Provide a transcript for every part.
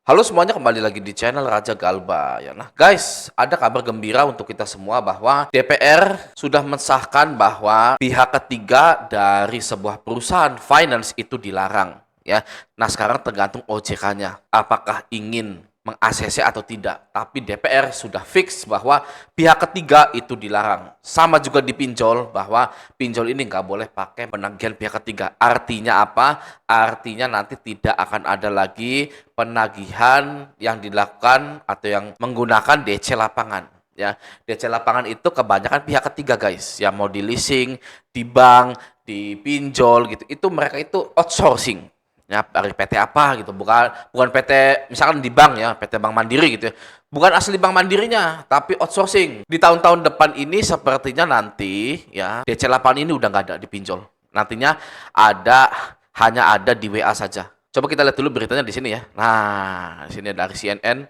Halo semuanya, kembali lagi di channel Raja Galba ya. Nah, guys, ada kabar gembira untuk kita semua bahwa DPR sudah mensahkan bahwa pihak ketiga dari sebuah perusahaan finance itu dilarang ya. Nah, sekarang tergantung OJK-nya apakah ingin meng-ACC atau tidak. Tapi DPR sudah fix bahwa pihak ketiga itu dilarang. Sama juga di pinjol, bahwa pinjol ini nggak boleh pakai penagihan pihak ketiga. Artinya apa? Artinya nanti tidak akan ada lagi penagihan yang dilakukan atau yang menggunakan DC lapangan ya. DC lapangan itu kebanyakan pihak ketiga, guys, yang mau di leasing, di bank, di pinjol gitu, itu mereka itu outsourcing ya, dari PT apa gitu, bukan bukan PT misalkan di bank ya, PT Bank Mandiri gitu ya, bukan asli Bank Mandirinya tapi outsourcing. Di tahun-tahun depan ini sepertinya nanti ya DC lapangan ini udah nggak ada di pinjol, nantinya ada, hanya ada di WA saja. Coba kita lihat dulu beritanya di sini ya. Nah, di sini dari CNN.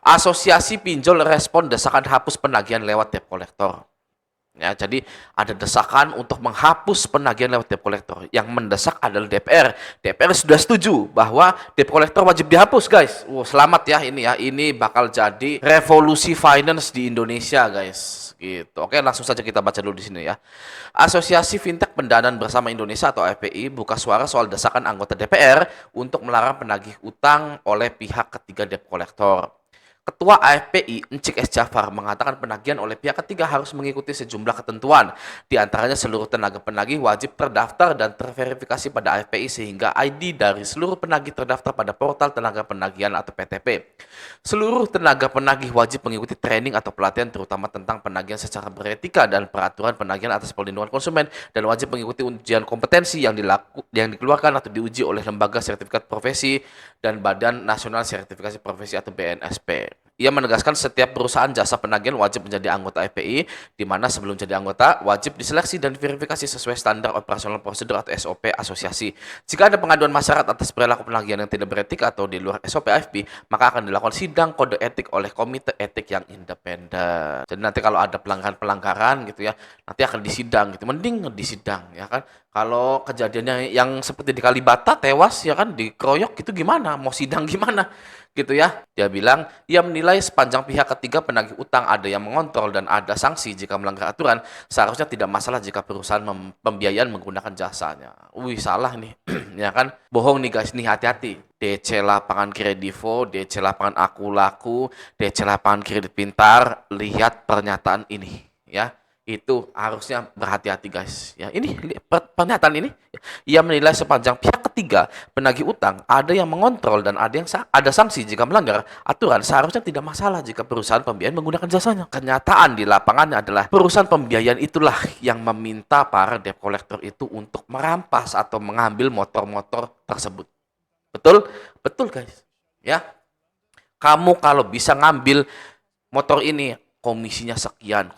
Asosiasi Pinjol respon desakan hapus penagihan lewat debt collector. Ya, jadi ada desakan untuk menghapus penagihan lewat debt collector. Yang mendesak adalah DPR. DPR sudah setuju bahwa debt collector wajib dihapus, guys. Selamat ya ini ya. Ini bakal jadi revolusi finance di Indonesia, guys. Gitu. Oke, langsung saja kita baca dulu di sini ya. Asosiasi Fintech Pendanaan Bersama Indonesia atau API buka suara soal desakan anggota DPR untuk melarang penagih utang oleh pihak ketiga debt collector. Ketua AFPI, Encik S. Jafar, mengatakan penagihan oleh pihak ketiga harus mengikuti sejumlah ketentuan. Di antaranya seluruh tenaga penagih wajib terdaftar dan terverifikasi pada AFPI sehingga ID dari seluruh penagih terdaftar pada portal tenaga penagihan atau PTP. Seluruh tenaga penagih wajib mengikuti training atau pelatihan terutama tentang penagihan secara beretika dan peraturan penagihan atas perlindungan konsumen, dan wajib mengikuti ujian kompetensi yang dikeluarkan atau diuji oleh Lembaga Sertifikat Profesi dan Badan Nasional Sertifikasi Profesi atau BNSP. Ia menegaskan setiap perusahaan jasa penagihan wajib menjadi anggota FPI, di mana sebelum jadi anggota wajib diseleksi dan verifikasi sesuai standar operasional prosedur atau SOP asosiasi. Jika ada pengaduan masyarakat atas perilaku penagihan yang tidak beretika atau di luar SOP AFP, maka akan dilakukan sidang kode etik oleh komite etik yang independen. Jadi nanti kalau ada pelanggaran-pelanggaran gitu ya, nanti akan disidang gitu. Mending disidang ya kan. Kalau kejadiannya yang seperti di Kalibata tewas ya kan, dikeroyok gitu, gimana? Mau sidang gimana? Gitu ya. Dia bilang, ia menilai sepanjang pihak ketiga penagih utang ada yang mengontrol dan ada sanksi jika melanggar aturan, seharusnya tidak masalah jika perusahaan pembiayaan menggunakan jasanya. Wih, salah nih. Ya kan? Bohong nih, guys, nih, hati-hati. DC lapangan Kredivo, DC lapangan Aku Laku, DC lapangan Kredit Pintar, lihat pernyataan ini ya. Itu harusnya berhati-hati, guys ya. Ini pernyataan ini, ia menilai sepanjang pihak ketiga penagih utang ada yang mengontrol dan ada sanksi jika melanggar aturan, seharusnya tidak masalah jika perusahaan pembiayaan menggunakan jasanya. Kenyataan di lapangannya adalah perusahaan pembiayaan itulah yang meminta para debt collector itu untuk merampas atau mengambil motor-motor tersebut. Betul? Betul, guys ya. Kamu kalau bisa ngambil motor ini, komisinya sekian,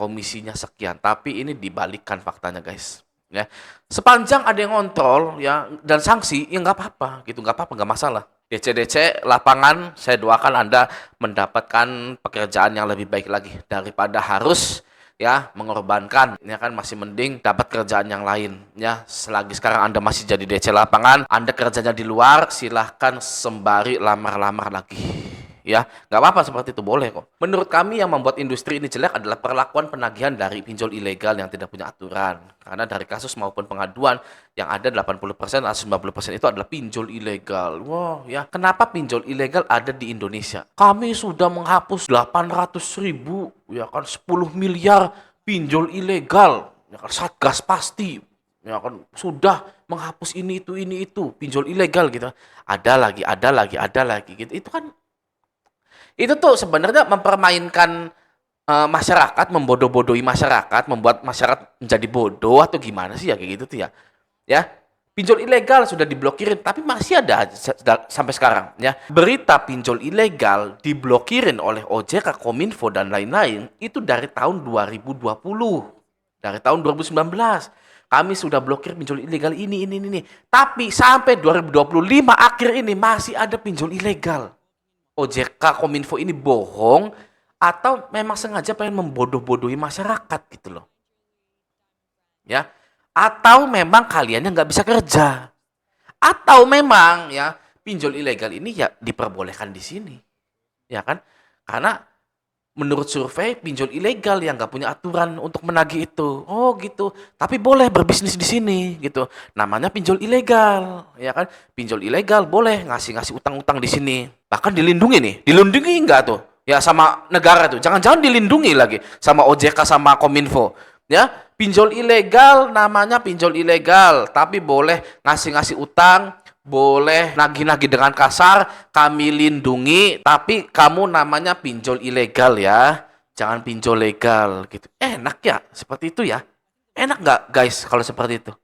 tapi ini dibalikkan faktanya, guys ya. Sepanjang ada yang ngontrol ya dan sanksi, ya nggak apa-apa gitu, nggak apa-apa, nggak masalah. DC lapangan, saya doakan Anda mendapatkan pekerjaan yang lebih baik lagi daripada harus ya mengorbankan, ya kan. Masih mending dapat kerjaan yang lain ya. Selagi sekarang Anda masih jadi DC lapangan, Anda kerjanya di luar, silahkan sembari lamar-lamar lagi ya. Nggak apa-apa, seperti itu boleh kok. Menurut kami yang membuat industri ini jelek adalah perlakuan penagihan dari pinjol ilegal yang tidak punya aturan. Karena dari kasus maupun pengaduan yang ada 80% atau 90% itu adalah pinjol ilegal. Wow ya, kenapa pinjol ilegal ada di Indonesia? Kami sudah menghapus 800.000 ya kan, 10 miliar pinjol ilegal ya kan. Satgas pasti ya kan sudah menghapus ini itu pinjol ilegal gitu. Ada lagi gitu. Itu tuh sebenarnya mempermainkan masyarakat, membodoh-bodohi masyarakat, membuat masyarakat menjadi bodoh atau gimana sih ya, kayak gitu tuh ya. Ya, pinjol ilegal sudah diblokirin tapi masih ada sampai sekarang ya. Berita pinjol ilegal diblokirin oleh OJK, Kominfo dan lain-lain itu dari tahun 2020. Dari tahun 2019. Kami sudah blokir pinjol ilegal ini. Tapi sampai 2025 akhir ini masih ada pinjol ilegal. OJK, Kominfo ini bohong atau memang sengaja pengen membodoh-bodohi masyarakat gitu loh. Ya. Atau memang kalian yang nggak bisa kerja. Atau memang ya pinjol ilegal ini ya diperbolehkan di sini, ya kan? Karena menurut survei pinjol ilegal yang nggak punya aturan untuk menagih itu. Oh gitu. Tapi boleh berbisnis di sini gitu. Namanya pinjol ilegal, ya kan? Pinjol ilegal boleh ngasih utang-utang di sini. Bahkan dilindungi nih. Dilindungi nggak tuh? Ya sama negara tuh. Jangan-jangan dilindungi lagi sama OJK sama Kominfo. Ya, pinjol ilegal namanya pinjol ilegal, tapi boleh ngasih utang, boleh nagih-nagih dengan kasar, kami lindungi, tapi kamu namanya pinjol ilegal ya, jangan pinjol legal gitu. Enak ya, seperti itu ya. Enak nggak guys kalau seperti itu?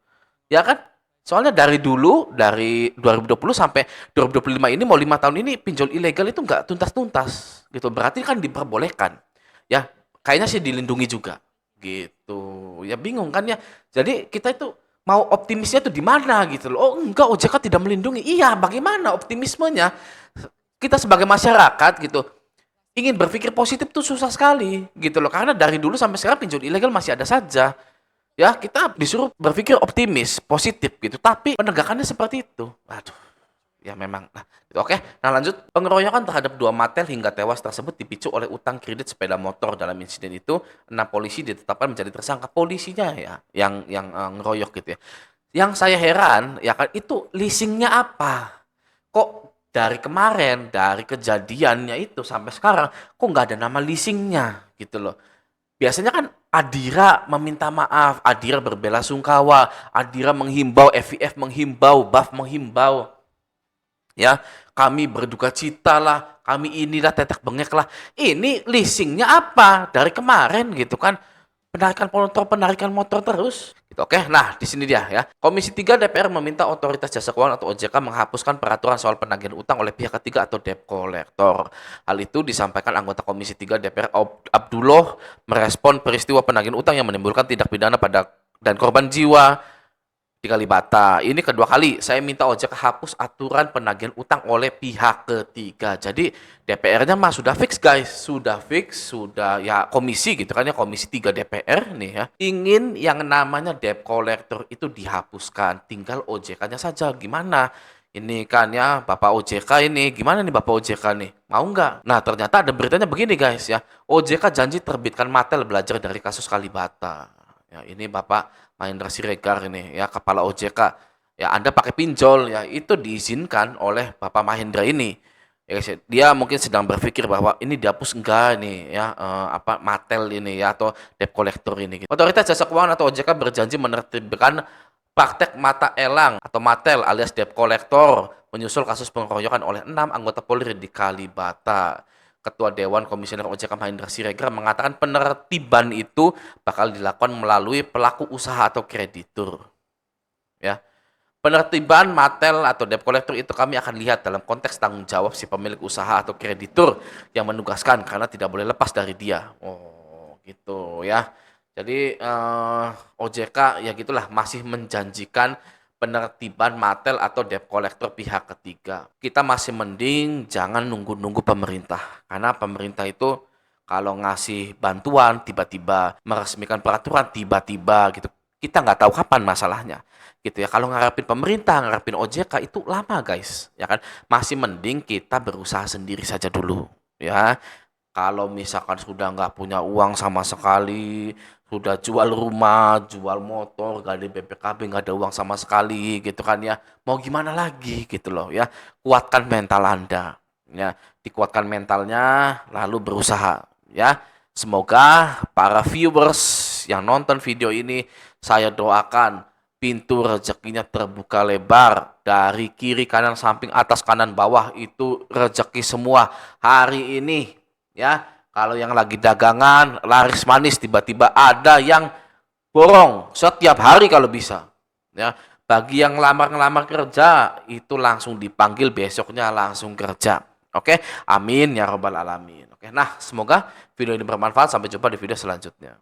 Ya kan? Soalnya dari dulu, dari 2020 sampai 2025 ini, mau 5 tahun ini, pinjol ilegal itu nggak tuntas-tuntas gitu. Berarti kan diperbolehkan. Ya, kayaknya sih dilindungi juga. Gitu. Ya bingung kan ya. Jadi kita itu mau optimisnya tuh di mana gitu loh. Oh enggak, OJK tidak melindungi. Iya, bagaimana optimismenya? Kita sebagai masyarakat gitu ingin berpikir positif tuh susah sekali gitu loh. Karena dari dulu sampai sekarang pinjol ilegal masih ada saja. Ya, kita disuruh berpikir optimis, positif gitu. Tapi penegakannya seperti itu. Waduh. Ya memang. Nah, gitu, oke. Nah, lanjut. Pengeroyokan terhadap 2 Matel hingga tewas tersebut dipicu oleh utang kredit sepeda motor. Dalam insiden itu, 6 polisi ditetapkan menjadi tersangka. Polisinya ya yang ngeroyok gitu ya. Yang saya heran ya kan itu leasingnya apa? Kok dari kemarin, dari kejadiannya itu sampai sekarang kok nggak ada nama leasingnya gitu loh. Biasanya kan Adira meminta maaf, Adira berbelasungkawa, Adira menghimbau, FIF menghimbau, BAF menghimbau. Ya, kami berduka cita lah, kami inilah tetek bengek lah. Ini leasingnya apa dari kemarin gitu kan? Penarikan motor terus. Gitu, oke, nah di sini dia ya. Komisi 3 DPR meminta Otoritas Jasa Keuangan atau OJK menghapuskan peraturan soal penagihan utang oleh pihak ketiga atau debt collector. Hal itu disampaikan anggota Komisi 3 DPR Abdullah merespon peristiwa penagihan utang yang menimbulkan tindak pidana pada dan korban jiwa di Kalibata. Ini kedua kali saya minta OJK hapus aturan penagihan utang oleh pihak ketiga. Jadi DPR-nya mah sudah fix guys, sudah ya komisi gitu kan ya, Komisi 3 DPR nih ya. Ingin yang namanya debt collector itu dihapuskan, tinggal OJK-nya saja gimana? Ini kan ya Bapak OJK ini, gimana nih Bapak OJK nih? Mau nggak? Nah ternyata ada beritanya begini guys ya, OJK janji terbitkan Matel belajar dari kasus Kalibata. Ya ini Bapak Mahendra Siregar ini ya kepala OJK. Ya Anda pakai pinjol ya itu diizinkan oleh Bapak Mahendra ini. Ya guys, dia mungkin sedang berpikir bahwa ini dihapus enggak nih ya apa Matel ini ya atau debt collector ini gitu. Otoritas Jasa Keuangan atau OJK berjanji menertibkan praktek mata elang atau Matel alias debt collector menyusul kasus pengeroyokan oleh 6 anggota Polri di Kalibata. Ketua Dewan Komisioner OJK Mahendra Siregar mengatakan penertiban itu bakal dilakukan melalui pelaku usaha atau kreditur. Ya. Penertiban Matel atau debt collector itu kami akan lihat dalam konteks tanggung jawab si pemilik usaha atau kreditur yang menugaskan karena tidak boleh lepas dari dia. Oh, gitu ya. Jadi OJK ya gitulah masih menjanjikan penertiban Matel atau debt collector pihak ketiga. Kita masih mending jangan nunggu-nunggu pemerintah. Karena pemerintah itu kalau ngasih bantuan tiba-tiba, meresmikan peraturan tiba-tiba gitu. Kita nggak tahu kapan masalahnya. Gitu ya. Kalau ngarepin pemerintah, ngarepin OJK itu lama guys. Ya kan? Masih mending kita berusaha sendiri saja dulu. Ya. Kalau misalkan sudah nggak punya uang sama sekali, sudah jual rumah, jual motor, gak ada BPKB, nggak ada uang sama sekali gitu kan ya. Mau gimana lagi gitu loh ya. Kuatkan mental Anda. Ya, dikuatkan mentalnya lalu berusaha ya. Semoga para viewers yang nonton video ini saya doakan pintu rezekinya terbuka lebar dari kiri, kanan, samping, atas, kanan, bawah itu rezeki semua hari ini ya. Kalau yang lagi dagangan laris manis tiba-tiba ada yang borong setiap hari kalau bisa. Ya, bagi yang lamar-lamar kerja itu langsung dipanggil besoknya langsung kerja. Oke, amin ya robbal alamin. Oke, nah semoga video ini bermanfaat. Sampai jumpa di video selanjutnya.